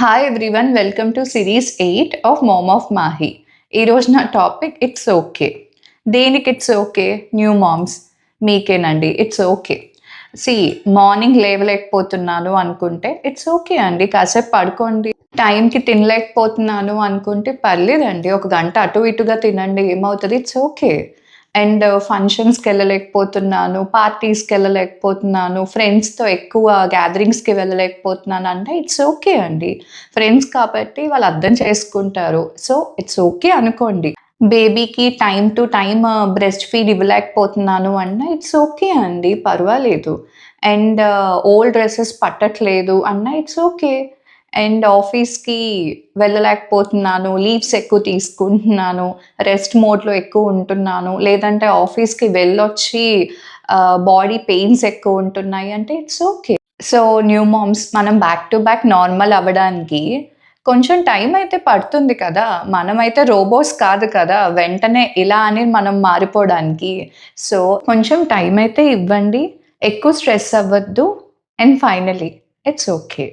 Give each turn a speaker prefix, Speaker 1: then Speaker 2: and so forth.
Speaker 1: Hi everyone, welcome to series 8 of mom of Mahi. ఈరోజు నా topic it's okay. దేనికి it's okay? New moms మీకేనండి. It's okay. Morning లేవలేకపోతున్నాను అనుకుంటే ఇట్స్ ఓకే అండి, కాసేపు పడుకోండి. టైంకి తినలేకపోతున్నాను అనుకుంటే పర్లేదండి, ఒక గంట అటు ఇటుగా తినండి, ఏమవుతుంది? It's okay. అండ్ ఫంక్షన్స్‌కి వెళ్ళలేకపోతున్నాను, పార్టీస్‌కి వెళ్ళలేకపోతున్నాను, ఫ్రెండ్స్‌తో ఎక్కువ గ్యాదరింగ్స్‌కి వెళ్ళలేకపోతున్నాను అంటే ఇట్స్ ఓకే అండి. ఫ్రెండ్స్ కాబట్టి వాళ్ళు అర్థం చేసుకుంటారు. సో, ఇట్స్ ఓకే అనుకోండి. బేబీకి time to time breast feed ఇవ్వలేకపోతున్నాను అన్నా ఇట్స్ ఓకే అండి, పర్వాలేదు. అండ్ ఓల్డ్ డ్రెసెస్ పట్టట్లేదు అన్నా ఇట్స్ ఓకే. అండ్ ఆఫీస్‌కి వెళ్ళలేకపోతున్నాను, లీవ్స్ ఎక్కువ తీసుకుంటున్నాను, రెస్ట్ మోడ్‌లో ఎక్కువ ఉంటున్నాను, లేదంటే ఆఫీస్‌కి వెళ్ళొచ్చి బాడీ పెయిన్స్ ఎక్కువ ఉంటున్నాయి అంటే it's okay. So, new moms మనం బ్యాక్ టు బ్యాక్ నార్మల్ అవ్వడానికి కొంచెం టైం అయితే పడుతుంది కదా! మనమైతే రోబోట్స్ కాదు కదా! వెంటనే ఇలా అని మనం మారిపోవడానికి. సో, కొంచెం టైం అయితే ఇవ్వండి. ఎక్కువ స్ట్రెస్ అవ్వద్దు. And finally it's okay.